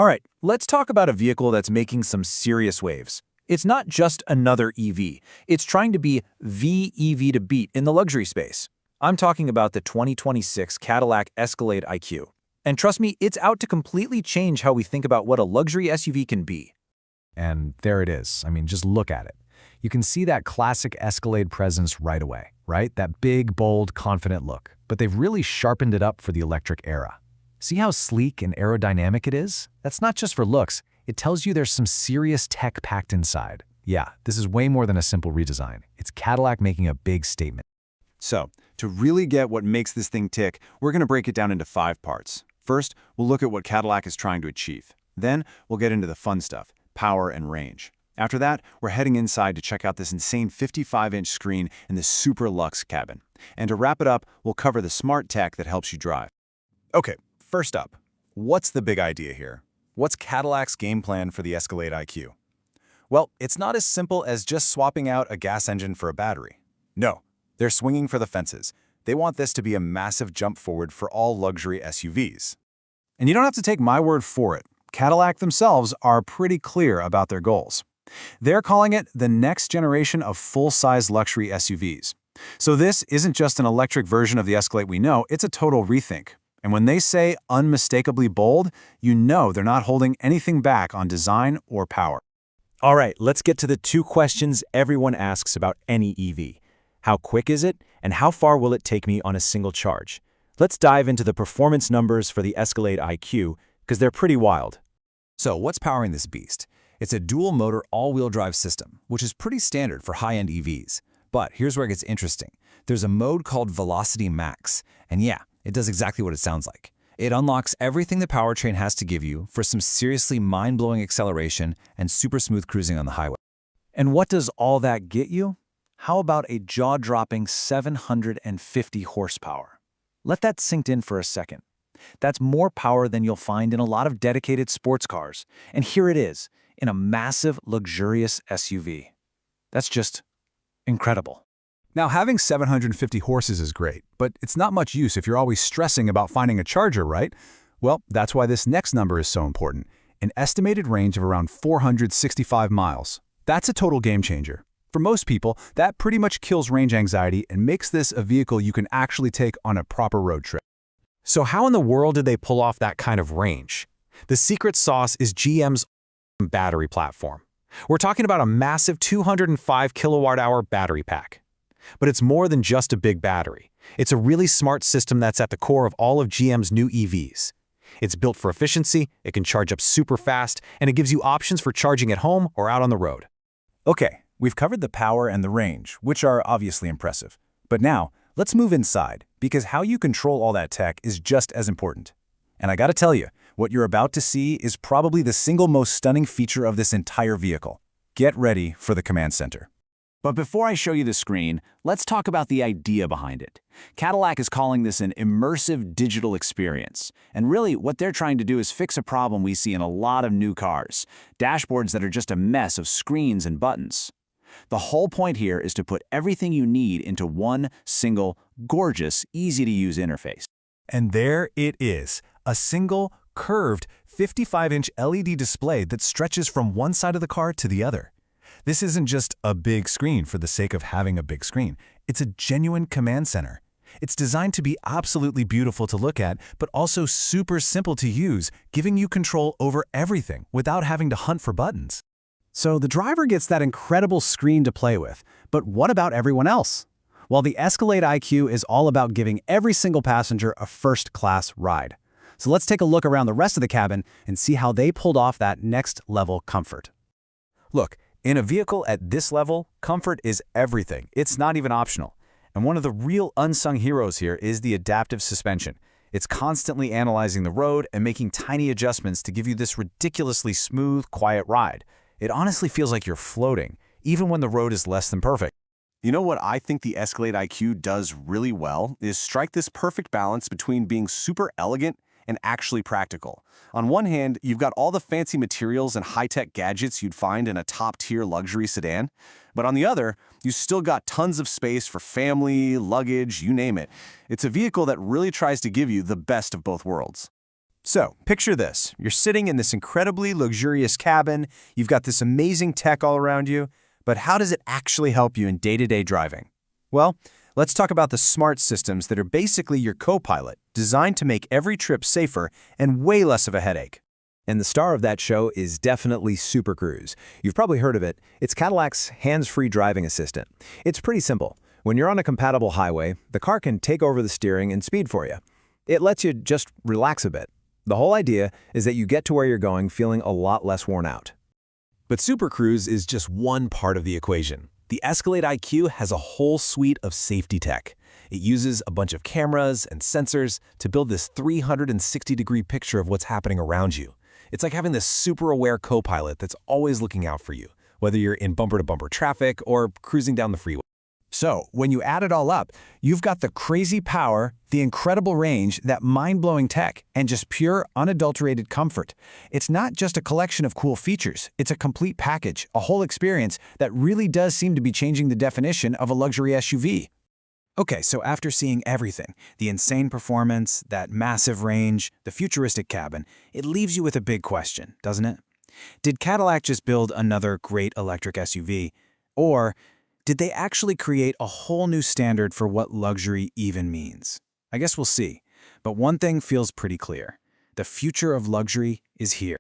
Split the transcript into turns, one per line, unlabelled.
All right, let's talk about a vehicle that's making some serious waves. It's not just another EV. It's trying to be the EV to beat in the luxury space. I'm talking about the 2026 Cadillac Escalade IQ. And trust me, it's out to completely change how we think about what a luxury SUV can be.
And there it is. I mean, just look at it. You can see that classic Escalade presence right away, right? That big, bold, confident look. But they've really sharpened it up for the electric era. See how sleek and aerodynamic it is? That's not just for looks. It tells you there's some serious tech packed inside. Yeah, this is way more than a simple redesign. It's Cadillac making a big statement.
So, to really get what makes this thing tick, we're going to break it down into 5 parts. First, we'll look at what Cadillac is trying to achieve. Then, we'll get into the fun stuff, power and range. After that, we're heading inside to check out this insane 55-inch screen in the super luxe cabin. And to wrap it up, we'll cover the smart tech that helps you drive. Okay, first up, what's the big idea here? What's Cadillac's game plan for the Escalade IQ? Well, it's not as simple as just swapping out a gas engine for a battery. No, they're swinging for the fences. They want this to be a massive jump forward for all luxury SUVs. And you don't have to take my word for it. Cadillac themselves are pretty clear about their goals. They're calling it the next generation of full-size luxury SUVs. So this isn't just an electric version of the Escalade we know, it's a total rethink. And when they say unmistakably bold, you know they're not holding anything back on design or power.
All right, let's get to the 2 questions everyone asks about any EV. How quick is it, and how far will it take me on a single charge? Let's dive into the performance numbers for the Escalade IQ, because they're pretty wild.
So what's powering this beast? It's a dual-motor all-wheel drive system, which is pretty standard for high-end EVs. But here's where it gets interesting. There's a mode called Velocity Max, and yeah, it does exactly what it sounds like. It unlocks everything the powertrain has to give you for some seriously mind-blowing acceleration and super smooth cruising on the highway.
And what does all that get you? How about a jaw-dropping 750 horsepower? Let that sink in for a second. That's more power than you'll find in a lot of dedicated sports cars. And here it is, in a massive, luxurious SUV. That's just incredible.
Now, having 750 horses is great, but it's not much use if you're always stressing about finding a charger, right? Well, that's why this next number is so important. An estimated range of around 465 miles. That's a total game changer. For most people, that pretty much kills range anxiety and makes this a vehicle you can actually take on a proper road trip.
So how in the world did they pull off that kind of range? The secret sauce is GM's battery platform. We're talking about a massive 205 kilowatt-hour battery pack. But it's more than just a big battery. It's a really smart system that's at the core of all of GM's new EVs. It's built for efficiency, it can charge up super fast, and it gives you options for charging at home or out on the road.
Okay, we've covered the power and the range, which are obviously impressive. But now, let's move inside, because how you control all that tech is just as important. And I gotta tell you, what you're about to see is probably the single most stunning feature of this entire vehicle. Get ready for the command center.
But before I show you the screen, let's talk about the idea behind it. Cadillac is calling this an immersive digital experience. And really, what they're trying to do is fix a problem we see in a lot of new cars, dashboards that are just a mess of screens and buttons. The whole point here is to put everything you need into one single, gorgeous, easy-to-use interface.
And there it is, a single, curved, 55-inch LED display that stretches from one side of the car to the other. This isn't just a big screen for the sake of having a big screen. It's a genuine command center. It's designed to be absolutely beautiful to look at, but also super simple to use, giving you control over everything without having to hunt for buttons.
So the driver gets that incredible screen to play with, but what about everyone else? Well, the Escalade IQ is all about giving every single passenger a first-class ride. So let's take a look around the rest of the cabin and see how they pulled off that next-level comfort.
Look, in a vehicle at this level, comfort is everything. It's not even optional. And one of the real unsung heroes here is the adaptive suspension. It's constantly analyzing the road and making tiny adjustments to give you this ridiculously smooth, quiet ride. It honestly feels like you're floating, even when the road is less than perfect.
You know what I think the Escalade IQ does really well is strike this perfect balance between being super elegant and actually practical. On one hand, you've got all the fancy materials and high-tech gadgets you'd find in a top-tier luxury sedan. But on the other, you still got tons of space for family, luggage, you name it. It's a vehicle that really tries to give you the best of both worlds. So, picture this. You're sitting in this incredibly luxurious cabin, you've got this amazing tech all around you, but how does it actually help you in day-to-day driving? Well, let's talk about the smart systems that are basically your co-pilot, designed to make every trip safer and way less of a headache.
And the star of that show is definitely Super Cruise. You've probably heard of it. It's Cadillac's hands-free driving assistant. It's pretty simple. When you're on a compatible highway, the car can take over the steering and speed for you. It lets you just relax a bit. The whole idea is that you get to where you're going feeling a lot less worn out.
But Super Cruise is just one part of the equation. The Escalade IQ has a whole suite of safety tech. It uses a bunch of cameras and sensors to build this 360-degree picture of what's happening around you. It's like having this super aware co-pilot that's always looking out for you, whether you're in bumper-to-bumper traffic or cruising down the freeway.
So, when you add it all up, you've got the crazy power, the incredible range, that mind-blowing tech, and just pure, unadulterated comfort. It's not just a collection of cool features. It's a complete package, a whole experience that really does seem to be changing the definition of a luxury SUV. Okay, so after seeing everything, the insane performance, that massive range, the futuristic cabin, it leaves you with a big question, doesn't it? Did Cadillac just build another great electric SUV? Or did they actually create a whole new standard for what luxury even means? I guess we'll see. But one thing feels pretty clear. The future of luxury is here.